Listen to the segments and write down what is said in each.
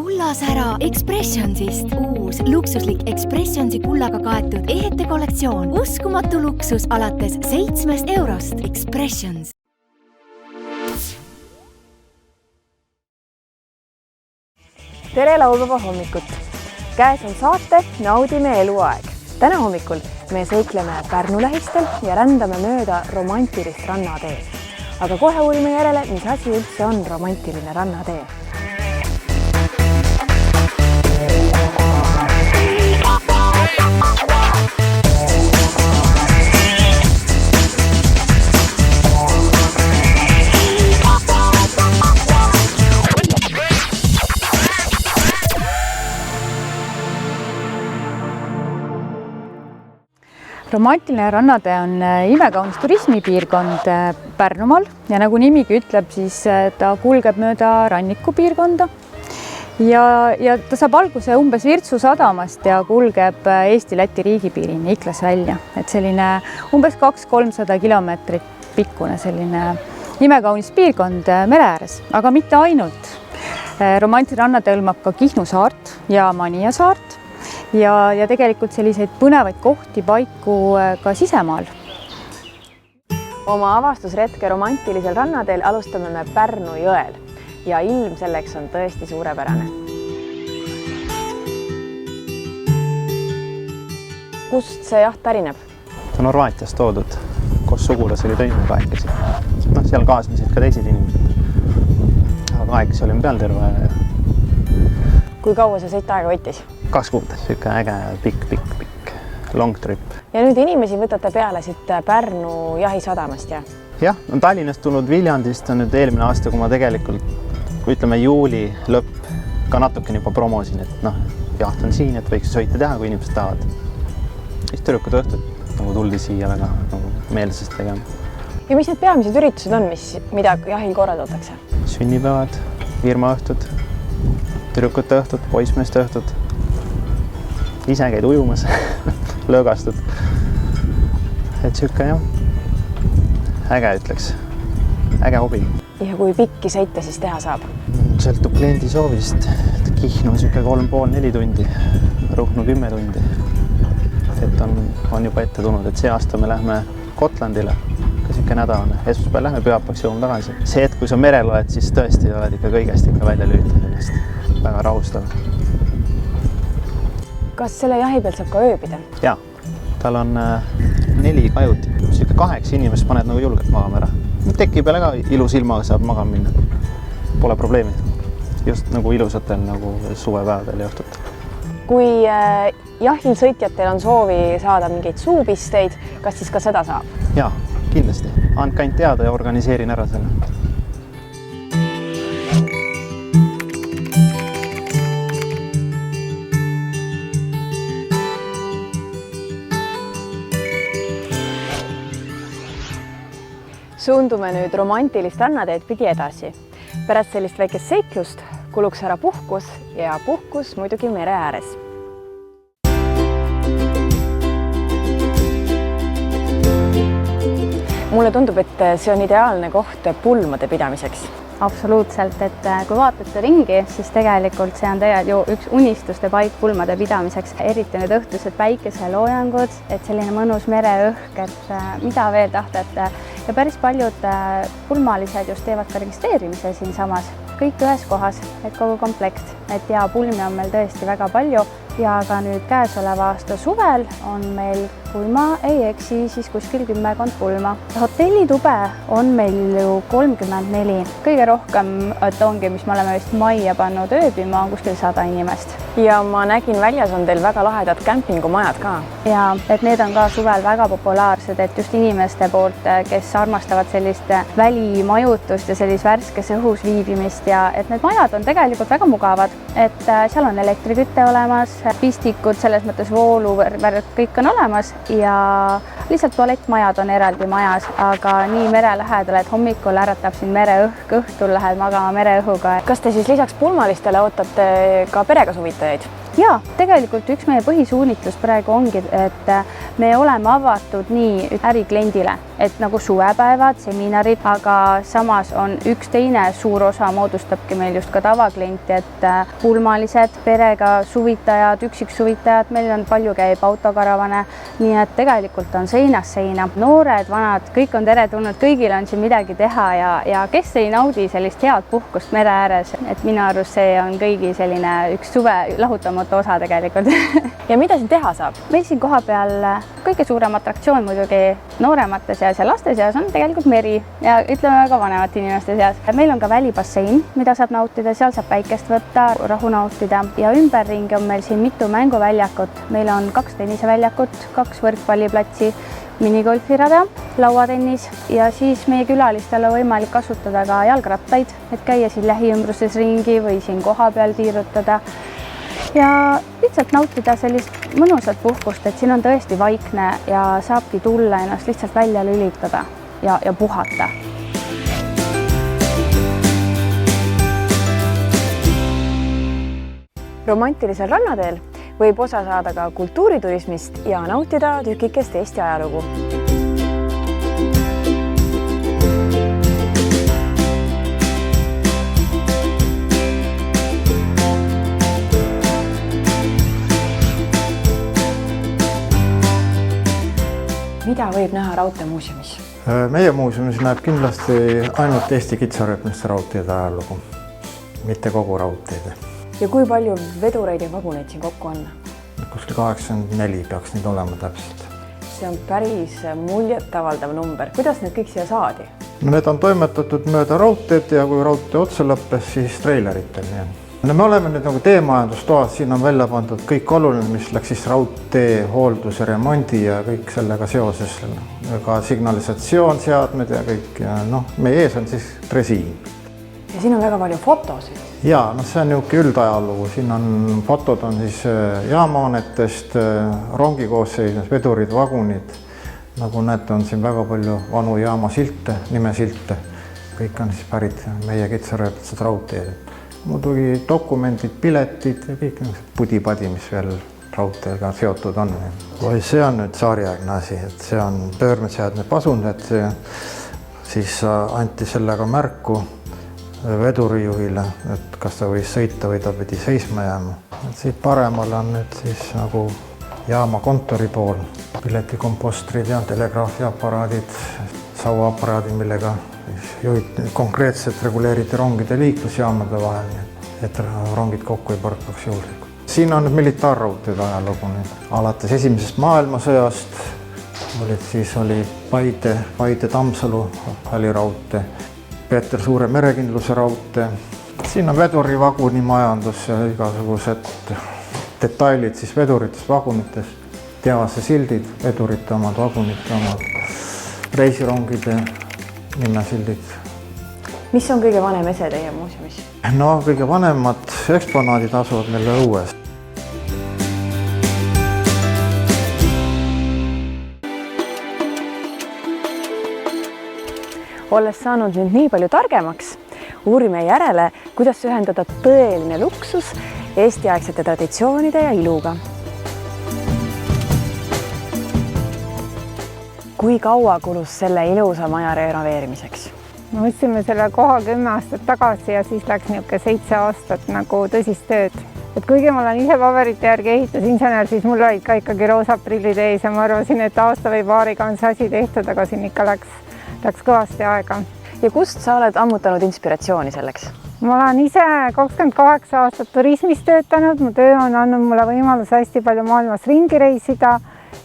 kullasära Expressionsist. Uus luksuslik Expressionsi kullaga kaetud ehete kollektsioon. Uskumatu luksus alates 7 eurost. Expressions. Tere laulvaba hommikut! Käes on saate Naudime eluaeg. Täna hommikul me sõikleme Pärnu lähistel ja rändame mööda romantilist rannateed. Aga kohe uurime järele, mis asi üldse on romantiline rannatee. Romantiline rannatee on imekaunis turismipiirkond Pärnumaal ja nagu nimigi ütleb, siis ta kulgeb mööda rannikupiirkonda ja ta saab alguse umbes Virtsu sadamast ja kulgeb Eesti-Läti riigipiirini Iklas välja. Et selline umbes 200–300 kilomeetrit pikkune selline imekaunis piirkond mere ääres, aga mitte ainult. Romantiline rannatee hõlmab ka Kihnu saart ja Manija saart. Ja tegelikult selliseid põnevaid kohti paiku ka sisemaal. Oma avastusretke romantilisel rannateel alustame me Pärnu jõel ja ilm selleks on tõesti suurepärane. Kust see jaht pärineb? Ta on Horvaatiast toodud, koos sugulasel oli tõime kahekesi. Seal kaasmisid ka teised inimesed. Aga kahekesi olime peal terve aja. Kui kaua see sõit aega võttis? 2 kuud, siuke äge, pikk, long trip. Ja nüüd inimesi võtate peale siit Pärnu jahisadamast, jah? Jah, on Tallinnast tulnud Viljandist, on nüüd eelmine aasta, kui ma tegelikult, kui ütleme juuli lõpp, ka natukene juba promosin, et jaht on siin, et võiks sõita teha, kui inimesed tahavad. Siis tüdrukud õhtud nagu tuldi siia väga meelsest tegema. Ja mis need peamised üritused on, mida jahil korraldatakse? Sünnipäevad, firmaõhtud, tüdrukute õhtud, poismeeste õhtud. Ise käid ujumas, löögastud. Et siuke jah, äge ütleks, äge hobi. Ja kui pikki sõite siis teha saab? Sõltub kliendi soovist. Kihnu siuke 3,5–4 tundi, Ruhnu 10 tundi. Et on juba ette tulnud, et see aasta me lähme Gotlandile, ka siuke nädalane. Esmaspäev lähme, pühapäevaks jõuame tagasi. See, et kui sa merel oled, siis tõesti oled ikka kõigest välja lülitanud ennast. Väga rahustav. Kas selle jahi peal saab ka ööbida? Jaa, tal on 4 kajutit. Siuke 8 inimest paned nagu julgelt magama ära. Teki peale ka ilus ilmaga saab magama minna. Pole probleemi. Just nagu ilusatel nagu suvepäevadel ja õhtut. Kui jahil sõitjatel on soovi saada mingeid suupisteid, kas siis ka seda saab? Jaa, kindlasti. Andke ainult teada ja organiseerin ära selle. Suundume nüüd romantilist rannateed pidi edasi. Pärast sellist väikest seiklust kuluks ära puhkus ja puhkus muidugi mere ääres. Mulle tundub, et see on ideaalne koht pulmade pidamiseks. Absoluutselt, et kui vaatate ringi, siis tegelikult see on tegelikult ju üks unistuste paik pulmade pidamiseks. Eriti need õhtused päikeseloojangud, et selline mõnus mereõhk, et mida veel tahtate. Ja päris paljud pulmalised just teevad ka registreerimise siin samas. Kõik ühes kohas, et kogu komplekt. Et ja pulmi on meil tõesti väga palju ja ka nüüd käesoleva aasta suvel on meil, kui ma ei eksi, siis kuskil 10 pulma. Hotellitube on meil ju 34. Kõige rohkem, et ongi, mis me oleme vist majja pannud ööbima, on kuskil 100 inimest. Ja ma nägin väljas on teil väga lahedad kämpingumajad ka. Ja, et need on ka suvel väga populaarsed, et just inimeste poolt, kes armastavad sellist välimajutust ja sellist värskes õhus viibimist ja et need majad on tegelikult väga mugavad, et seal on elektriküte olemas, pistikud, selles mõttes vooluvärk, kõik on olemas ja lihtsalt tualettmajad on eraldi majas, aga nii mere lähedal, et hommikul äratab siin mereõhk, õhtul lähed magama mereõhuga. Kas te siis lisaks pulmalistele ootate ka perega suvitajaid? Jaa, tegelikult üks meie põhisuunitlus praegu ongi, et me oleme avatud nii ärikliendile et nagu suvepäevad, seminarid, aga samas on üks teine suur osa moodustabki meil just ka tavaklienti, et pulmalised, perega suvitajad, üksiksuvitajad, meil on palju käib autokaravane, nii et tegelikult on seinast seina. Noored, vanad, kõik on teretulnud, kõigil on siin midagi teha ja kes ei naudi sellist head puhkust mere ääres, et minu arust see on kõigi selline üks suve lahutamatu osa tegelikult. Ja mida siin teha saab? Meil siin koha peal kõige suurem atraktsioon muidugi nooremate seas ja laste seas on tegelikult meri ja ütleme ka vanemate inimeste seas. Meil on ka välibassein, mida saab nautida, seal saab päikest võtta, rahu nautida ja ümberringi on meil siin mitu mänguväljakut. Meil on 2 tenniseväljakut, 2 võrkpalliplatsi, minigolfirada, lauatennis ja siis meie külalistel on võimalik kasutada ka jalgrattaid, et käia siin lähiümbruses ringi või siin koha peal tiirutada ja lihtsalt nautida sellist mõnusat puhkust, et siin on tõesti vaikne ja saabki tulla ennast lihtsalt välja lülitada ja puhata. Romantilisel rannateel võib osa saada ka kultuuriturismist ja nautida tükikest Eesti ajalugu. Mida võib näha raudteemuuseumis? Meie muuseumis näeb kindlasti ainult Eesti kitsarööpmiste raudteede ajalugu, mitte kogu raudteede. Ja kui palju vedureid ja vaguneid siin kokku on? Kuskil 84 peaks neid olema täpselt. See on päris muljetavaldav number. Kuidas need kõik siia saadi? No, need on toimetatud mööda raudteed ja kui raudtee otsa lõppes, siis treileritel. No, me oleme nüüd nagu teemajandustoas, siin on välja pandud kõik oluline, mis läks siis raudtee hoolduse, remondi ja kõik sellega seoses. Ka signalisatsioon, seadmed ja kõik. Ja meie ees on siis dresiin. Ja siin on väga palju fotosid. Jaa, see on niisugune üldajalugu. Siin on fotod on siis jaamaanetest, rongikoosseisus, vedurid, vagunid. Nagu näete, on siin väga palju vanu jaamasilte, nimesilte. Kõik on siis pärit meie kitsarööpsed raudteed. Muidugi dokumendid, piletid ja kõik pudipadi, mis veel raudteega seotud on. See on nüüd saariaegne asi, et see on pöörmeseadme pasund, et siis anti sellega märku vedurijuhile, et kas ta võis sõita või ta pidi seisma jääma. Siit paremal on nüüd siis nagu jaama kontori pool, piletikompostrid ja telegraafiaparaadid, sauaaparaadid, millega konkreetselt reguleeriti rongide liiklusjaamade vahel, et rongid kokku ei põrkaks juurde. Siin on militaarraudteede ajalugu nüüd. Alates esimesest maailmasõjast oli Paide-Tammsalu väliraudtee, Peeter Suure merekindluse raudtee. Siin on vedurivaguni majandus ja igasugused detailid siis veduritest, vagunites, teavase sildid, vedurite omad, vagunite omad, reisirongide nimesildid. Mis on kõige vanem ese teie muuseumis? Kõige vanemad eksponaadid asuvad meil õues. Olles saanud nüüd nii palju targemaks, uurime järele, kuidas ühendada tõeline luksus Eesti-aegsete traditsioonide ja iluga. Kui kaua kulus selle ilusa maja renoveerimiseks? Me võtsime selle koha 10 aastat tagasi ja siis läks niisugune 7 aastat nagu tõsist tööd. Et kuigi ma olen ise paberite järgi ehitusinsener, siis mul olid ka ikkagi roosad prillid ees ja ma arvasin, et aasta või paariga on see asi tehtud, aga siin ikka läks kõvasti aega. Ja kust sa oled ammutanud inspiratsiooni selleks? Ma olen ise 28 aastat turismis töötanud, mu töö on andnud mulle võimalus hästi palju maailmas ringi reisida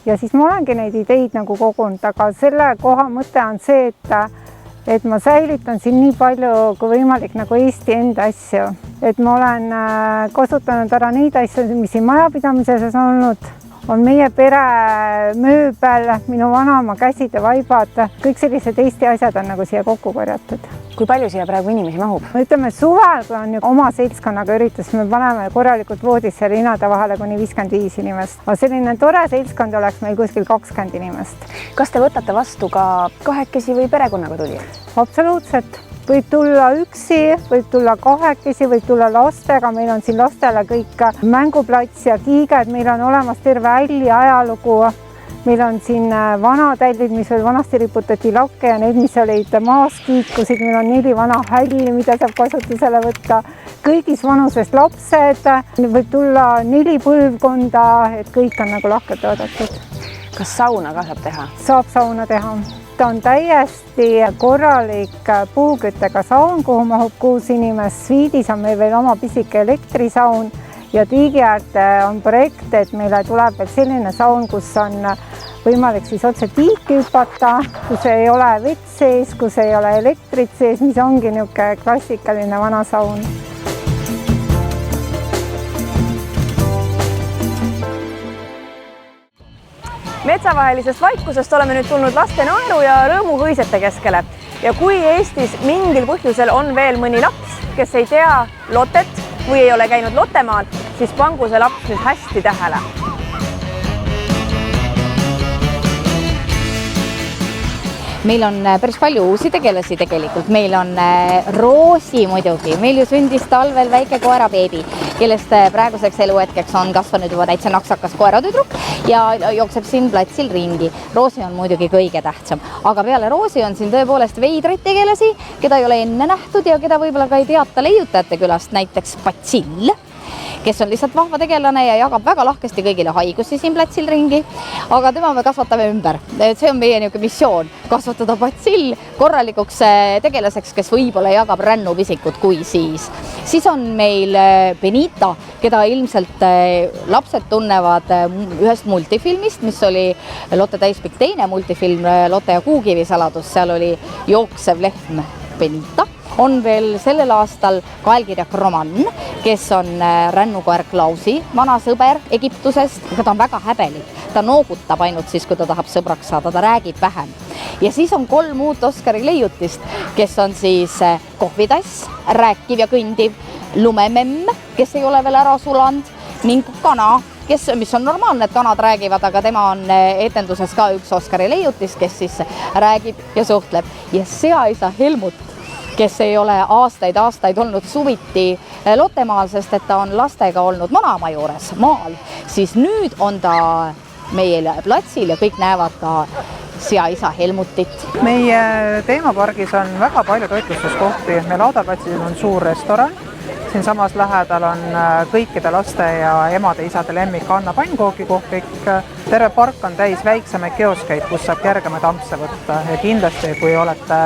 ja siis ma olengi neid ideid nagu kogunud, aga selle koha mõte on see, et ma säilitan siin nii palju kui võimalik nagu Eesti enda asju. Et ma olen kasutanud ära neid asju, mis siin majapidamises on olnud, on meie pere mööbel, minu vanaema käsid ja vaibad, kõik sellised Eesti asjad on nagu siia kokku korjatud. Kui palju siia praegu inimesi mahub? Ütleme suvel, kui on oma seltskonnaga üritus, me paneme korralikult voodisse linade vahele kuni 55 inimest. Aga selline tore seltskond oleks meil kuskil 20 inimest. Kas te võtate vastu ka kahekesi või perekonnaga tulijad? Absoluutselt. Võib tulla üksi, võib tulla kahekesi, võib tulla lastega. Meil on siin lastele kõik mänguplats ja kiiged. Meil on olemas terve älli ajalugu. meil on siin vanatälvid, mis veel vanasti riputati lakke ja need, mis olid maas kiikusid, meil on 4 vana hälli, mida saab kasutusele võtta. Kõigis vanusest lapsed, võib tulla 4 põlvkonda, et kõik on nagu lahkelt oodatud. Kas sauna ka saab teha? Saab sauna teha. Ta on täiesti korralik puuküttega saun, kuhu mahub 6 inimest. Sviidis on meil veel oma pisike elektrisaun ja Tiigi äärde on projekt, et meile tuleb veel selline saun, kus on võimalik siis otse tiiki hüpata, kus ei ole vett sees, kus ei ole elektrit sees, mis ongi niisugune klassikaline vana saun. Metsavahelisest vaikusest oleme nüüd tulnud laste naeru ja rõõmuhõisete keskele. Ja kui Eestis mingil põhjusel on veel mõni laps, kes ei tea Lottet või ei ole käinud Lottemaal, siis pangu see laps nüüd hästi tähele. Meil on päris palju uusi tegelasi tegelikult. Meil on Roosi muidugi. Meil ju sündis talvel väike koerabeebi, kellest praeguseks eluhetkeks on kasvanud juba täitsa naksakas koeratüdruk ja jookseb siin platsil ringi. Roosi on muidugi kõige tähtsam. Aga peale Roosi on siin tõepoolest veidraid tegelasi, keda ei ole enne nähtud ja keda võib-olla ka ei teata leiutajate külast, näiteks Batsill, kes on lihtsalt vahva tegelane ja jagab väga lahkesti kõigile haigusi siin platsil ringi. Aga tema me kasvatame ümber. See on meie missioon, kasvatada Batsill korralikuks tegelaseks, kes võib-olla jagab rännupisikut kui siis. Siis on meil Benita, keda ilmselt lapsed tunnevad ühest multifilmist, mis oli Lotte täispikk teine multifilm, Lotte ja Kuukivi saladus. Seal oli jooksev lehm Benita. On veel sellel aastal kaelkirjak Roman, kes on rännukoer Klausi, vana sõber Egiptusest. Ta on väga häbelik. Ta noogutab ainult siis, kui ta tahab sõbraks saada. Ta räägib vähem. Ja siis on 3 uut Oskari leiutist, kes on siis kohvitass, rääkiv ja kõndiv, lumememm, kes ei ole veel ära sulanud, ning kana, mis on normaalne, et kanad räägivad, aga tema on etenduses ka üks Oskari leiutis, kes siis räägib ja suhtleb. Ja seaisa Helmut, kes ei ole aastaid olnud suviti Lottemaal, sest et ta on lastega olnud vanaema juures maal, siis nüüd on ta meil platsil ja kõik näevad ka seaisa Helmutit. Meie teemapargis on väga palju toitlustuskohti. Meil Laudaplatsil on suur restoran. Siin samas lähedal on kõikide laste ja emade-isade lemmik Anna pannkoogikohvik. Terve park on täis väiksemaid kioskeid, kus saab kergemaid ampse võtta. Ja kindlasti, kui olete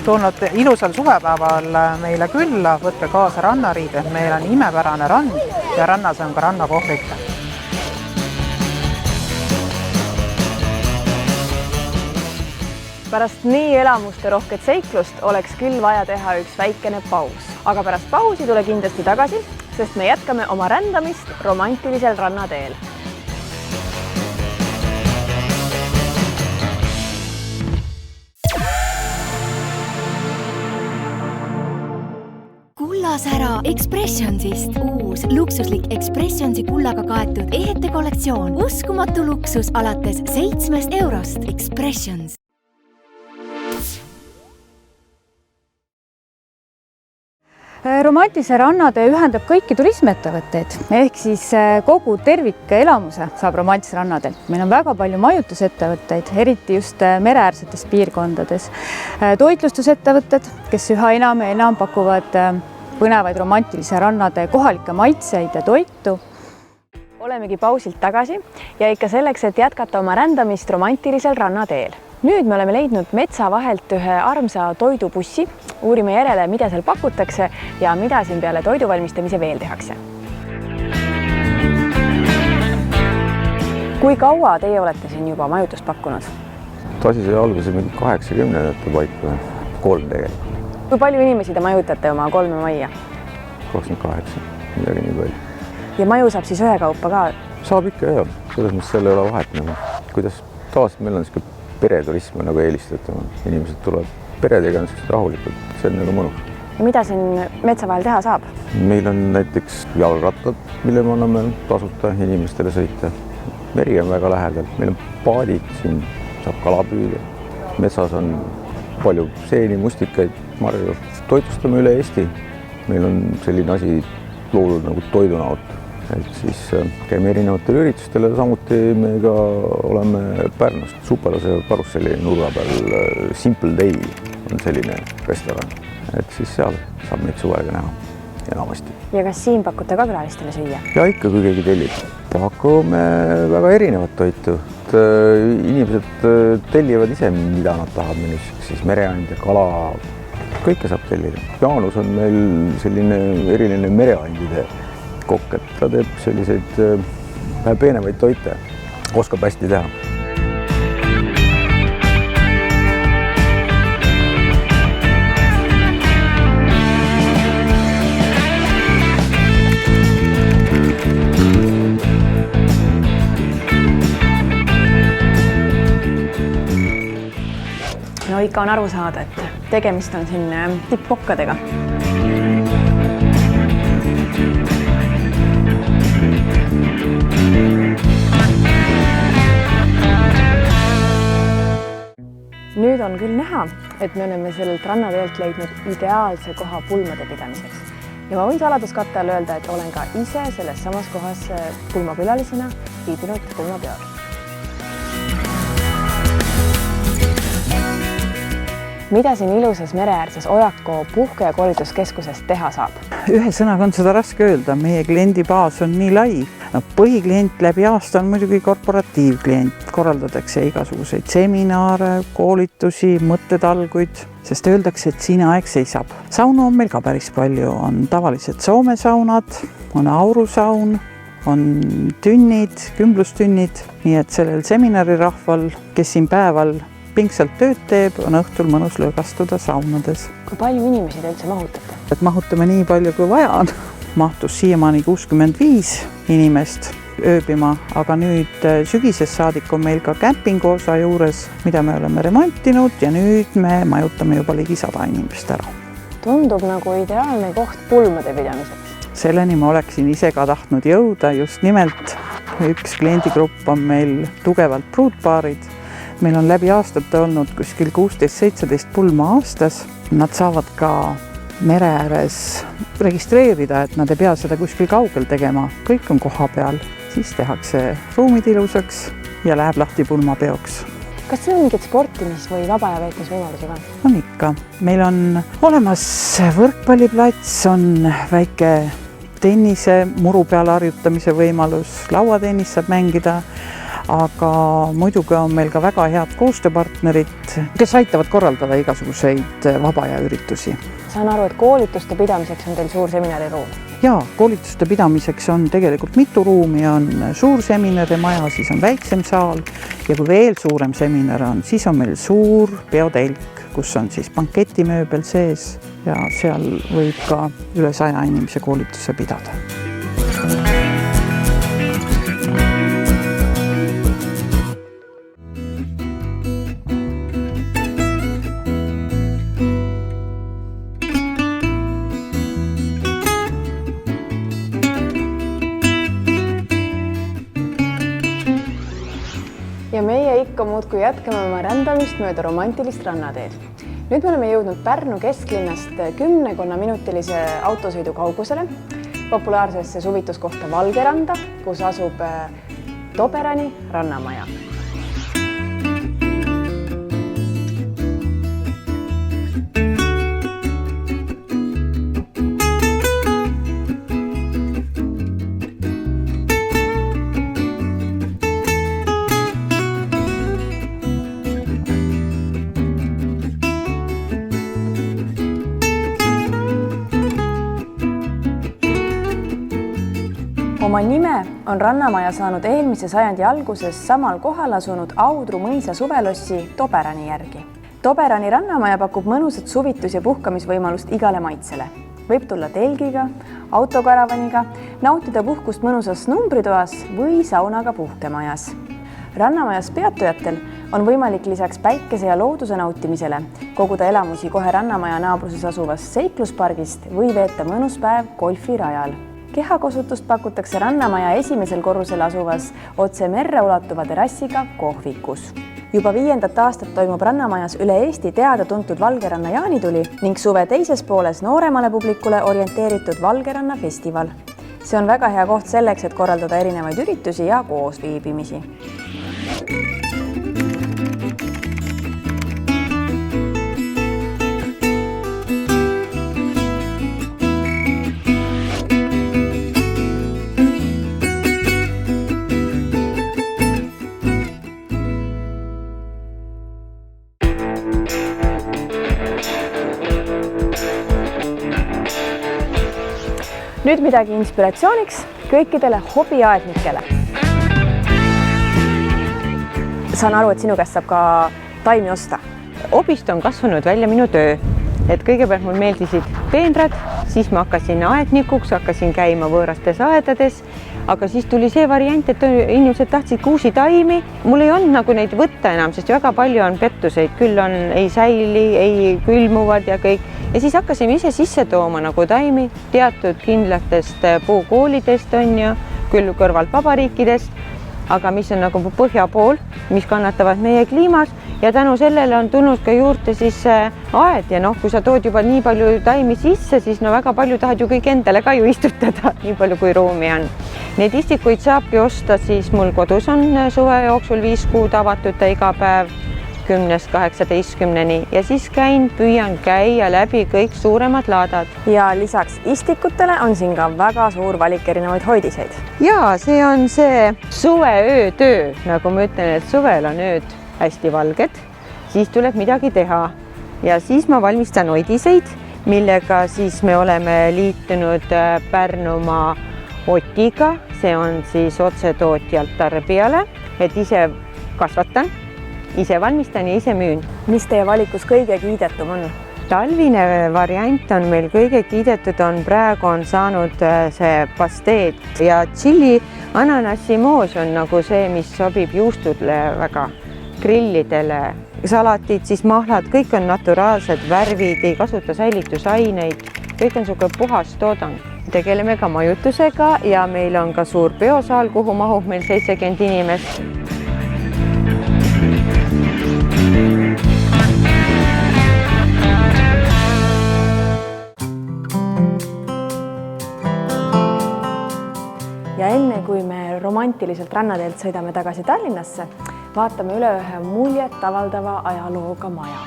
tulnud ilusal suvepäeval meile külla, võtke kaasa rannariided. Meil on imepärane rand ja rannas on ka rannakohvik. Pärast nii elamuste rohket seiklust oleks küll vaja teha üks väikene paus. Aga pärast pausi tule kindlasti tagasi, sest me jätkame oma rändamist romantilisel rannateel. Kullasära Expressionsist. Uus luksuslik Expressionsi kullaga kaetud ehete kollektsioon. Uskumatu luksus alates 7 eurost. Expressions. Romantilise rannatee ühendab kõiki turismiettevõtteid, ehk siis kogu tervikelamuse saab romantilise rannateel. Meil on väga palju majutusettevõtteid, eriti just mereäärsetes piirkondades. Toitlustusettevõtted, kes üha enam ja enam pakuvad põnevaid romantilise rannatee kohalikke maitseid ja toitu. Olemegi pausilt tagasi ja ikka selleks, et jätkata oma rändamist romantilisel rannateel. Nüüd me oleme leidnud metsa vahelt ühe armsa toidubussi, uurime järele, mida seal pakutakse ja mida siin peale toidu valmistamise veel tehakse. Kui kaua teie olete siin juba majutust pakkunud? Asi sai alguse 80-ndate paiku, 3 tegelikult. Kui palju inimesi te majutate oma 3 majja? 28, midagi nii palju. Ja maju saab siis ühekaupa ka? Saab ikka jah, selles mõttes selle ei ole vahet. Kuidas tavaliselt meil on pereturism nagu eelistatud. Inimesed tulevad peredega on rahulikult, see on nagu mõnus. Ja mida siin metsa vahel teha saab? Meil on näiteks jalgrattad, mille me anname tasuta inimestele sõita. Meri on väga lähedal, meil on paadid, siin saab kala püüda. Metsas on palju seeni, mustikaid, marju. Toitlustame üle Eesti. Meil on selline asi loodud nagu toidunaut. et siis käime erinevatel üritustel ja samuti me ka oleme Pärnust Supelase karusselli nurga peal. Simple Day on selline restoran, et siis seal saab meid suvega näha enamasti. Ja kas siin pakute ka külalistele süüa? Ja ikka, kui keegi tellib. Pakume väga erinevat toitu. Inimesed tellivad ise, mida nad tahavad menüs, siis mereand ja kala, kõike saab tellida. Jaanus on meil selline eriline mereandide kokk, et ta teeb selliseid peenemaid toite, oskab hästi teha. No ikka on aru saada, et tegemist on siin tippkokkadega. Nüüd on küll näha, et me oleme sellelt rannateelt leidnud ideaalse koha pulmade pidamiseks. Ja ma võin saladuskatte all öelda, et olen ka ise selles samas kohas pulmakülalisena viibinud pulmapeol. Mida siin ilusas mereäärses Ojako puhke- ja koolituskeskuses teha saab? Ühe sõnaga on seda raske öelda, meie kliendibaas on nii lai. Põhiklient läbi aasta on muidugi korporatiivklient, korraldatakse igasuguseid seminare, koolitusi, mõttetalguid, sest öeldakse, et siin aeg seisab. Saunu on meil ka päris palju, on tavalised Soome saunad, on aurusaun, on tünnid, kümblustünnid, nii et sellel seminarirahval, kes siin päeval pingsalt tööd teeb, on õhtul mõnus lõõgastuda saunades. Kui palju inimesi te üldse mahutate? Et mahutame nii palju, kui vaja on. Mahtus siiamaani 65 inimest ööbima, aga nüüd sügisest saadik on meil ka kämpingu osa juures, mida me oleme remontinud ja nüüd me majutame juba ligi 100 inimest ära. Tundub nagu ideaalne koht pulmade pidamiseks. Selleni ma oleksin ise ka tahtnud jõuda, just nimelt üks kliendigrupp on meil tugevalt pruutpaarid. Meil on läbi aastate olnud kuskil 16-17 pulma aastas. Nad saavad ka mere ääres registreerida, et nad ei pea seda kuskil kaugel tegema. Kõik on koha peal, siis tehakse ruumid ilusaks ja läheb lahti pulmapeoks. Kas see on mingid sportimis- või vaba-aja veetmisvõimalusi ka? On ikka. Meil on olemas võrkpalliplats, on väike tennise, muru peal harjutamise võimalus, lauatennis saab mängida, aga muidugi on meil ka väga head koostööpartnerid, kes aitavad korraldada igasuguseid vaba-aja üritusi. Saan aru, et koolituste pidamiseks on teil suur seminariruum? Jaa, koolituste pidamiseks on tegelikult mitu ruumi, on suur seminarimaja, siis on väiksem saal ja kui veel suurem seminar on, siis on meil suur peotelk, kus on siis banketimööbel sees ja seal võib ka üle 100 inimese koolituse pidada. Ja meie ikka muudkui jätkame oma rändamist mööda romantilist rannateed. Nüüd me oleme jõudnud Pärnu kesklinnast 10-minutilise autosõidu kaugusele, populaarsesse suvituskohta Valgeranda, kus asub Toberani rannamaja. Oma nime on rannamaja saanud eelmise sajandi alguses samal kohal asunud Audru mõisa suvelossi Toberani järgi. Toberani rannamaja pakub mõnusat suvitus- ja puhkamisvõimalust igale maitsele. Võib tulla telgiga, autokaravaniga, nautida puhkust mõnusas numbritoas või saunaga puhkemajas. Rannamajas peatujatel on võimalik lisaks päikese ja looduse nautimisele koguda elamusi kohe rannamaja naabruses asuvast seikluspargist või veeta mõnus päev golfirajal. Kehakosutust pakutakse rannamaja esimesel korrusel asuvas otse merre ulatuva terrassiga kohvikus. Juba 5. aastat toimub rannamajas üle Eesti teada-tuntud Valgeranna jaanituli ning suve teises pooles nooremale publikule orienteeritud Valgeranna festival. see on väga hea koht selleks, et korraldada erinevaid üritusi ja koosviibimisi. Nüüd midagi inspiratsiooniks kõikidele hobiaednikele. Saan aru, et sinu käest saab ka taimi osta. Hobist on kasvanud välja minu töö. Et kõigepealt mul meeldisid peenrad, siis ma hakkasin aednikuks, hakkasin käima võõrastes aedades, aga siis tuli see variant, et inimesed tahtsid uusi taimi. Mul ei olnud nagu neid võtta enam, sest väga palju on pettuseid, küll on ei säili, ei külmuvad ja kõik. Ja siis hakkasime ise sisse tooma nagu taimi teatud kindlatest puukoolidest on ju, küll kõrvalt vabariikidest, aga mis on nagu põhja pool, mis kannatavad meie kliimas ja tänu sellele on tulnud ka juurde siis aed ja noh, kui sa tood juba nii palju taimi sisse, siis no väga palju tahad ju kõik endale ka ju istutada, nii palju kui ruumi on. Neid istikuid saabki osta siis mul kodus on suve jooksul 5 kuud avatud iga päev 10-18 ja siis püüan käia läbi kõik suuremad laadad. Ja lisaks istikutele on siin ka väga suur valik erinevaid hoidiseid. Ja see on see suveöötöö, nagu ma ütlen, et suvel on ööd hästi valged, siis tuleb midagi teha ja siis ma valmistan hoidiseid, millega siis me oleme liitunud Pärnumaa Otiga, see on siis otsetootjalt tarbijale, et ise kasvatan, ise valmistan ja ise müün. Mis teie valikus kõige kiidetum on? Talvine variant on meil kõige kiidetud, praegu on saanud see pasteed ja tšilli ananassimoos on nagu see, mis sobib juustudele väga, grillidele, salatid, siis mahlad, kõik on naturaalsed värvid, ei kasuta säilitusaineid, kõik on niisugune puhas toodang. Tegeleme ka majutusega ja meil on ka suur peosaal, kuhu mahub meil 70 inimest. Ja enne kui me romantiliselt rannateelt sõidame tagasi Tallinnasse, vaatame üle ühe muljet avaldava ajalooga maja.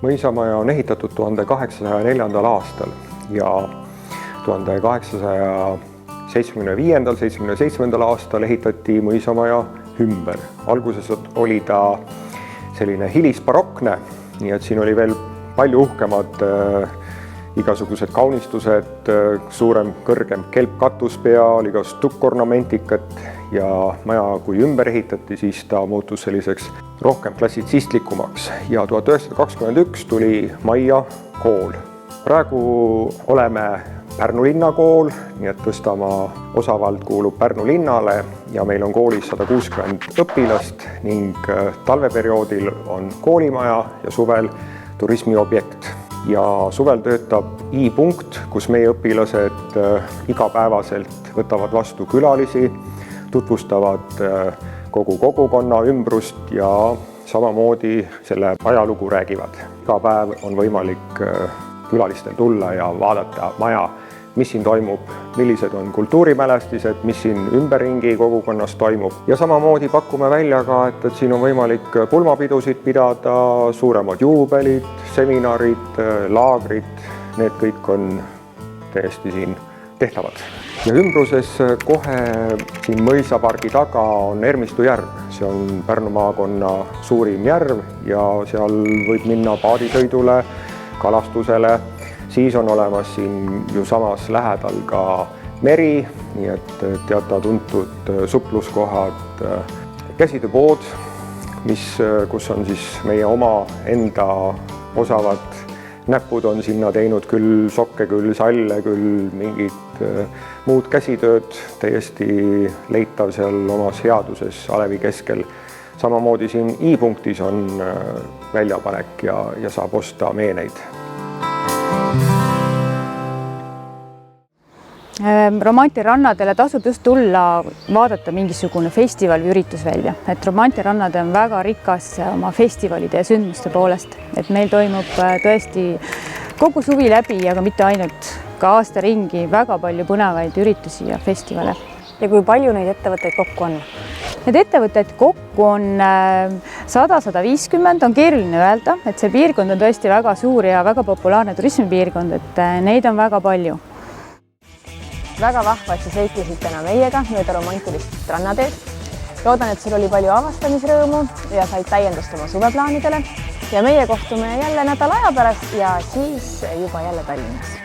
Mõisamaja on ehitatud 1804. aastal ja 1875-77. aastal ehitati mõisamaja ümber. Alguses oli ta selline hilisbarokne, nii et siin oli veel palju uhkemad igasugused kaunistused, suurem, kõrgem kelpkatus peal, igast tukkornamentikat ja maja, kui ümber ehitati, siis ta muutus selliseks rohkem klassitsistlikumaks ja 1921 tuli majja kool. Praegu oleme Pärnu linnakool, nii et Tõstamaa osavald kuulub Pärnu linnale ja meil on koolis 160 õpilast ning talveperioodil on koolimaja ja suvel turismiobjekt. Ja suvel töötab i-punkt, kus meie õpilased igapäevaselt võtavad vastu külalisi, tutvustavad kogu kogukonna ümbrust ja samamoodi selle ajalugu räägivad. Iga päev on võimalik külalistel tulla ja vaadata maja, mis siin toimub, millised on kultuurimälestised, mis siin ümberringi kogukonnas toimub. Ja samamoodi pakume välja ka, et siin on võimalik pulmapidusid pidada, suuremad juubelid, seminarid, laagrid, need kõik on täiesti siin tehtavad. Ja ümbruses kohe siin mõisapargi taga on Ermistu järv. See on Pärnu maakonna suurim järv ja seal võib minna paadisõidule, kalastusele. Siis on olemas siin ju samas lähedal ka meri, nii et teada-tuntud supluskohad, käsitööpood, kus on siis meie oma enda osavad näpud on sinna teinud küll sokke, küll salle, küll mingid muud käsitööd, täiesti leitav seal omas headuses Alevi keskel. Samamoodi siin i-punktis on väljapanek ja saab osta meeneid. Romantirannadele tasub just tulla vaadata mingisugune festival või üritus välja. Et Romantirannad on väga rikas oma festivalide ja sündmuste poolest. Et meil toimub tõesti kogu suvi läbi, aga mitte ainult ka aasta ringi väga palju põnevaid üritusi ja festivale. Ja kui palju neid ettevõtteid kokku on? Need ettevõtteid kokku on 100-150, on keeruline öelda, et see piirkond on tõesti väga suur ja väga populaarne turismipiirkond, et neid on väga palju. Väga vahva, et sa seiklesid täna meiega mööda romantilist rannateed. Loodan, et sul oli palju avastamisrõõmu ja said täiendust oma suveplaanidele. Ja meie kohtume jälle nädala aja pärast ja siis juba jälle Tallinnas.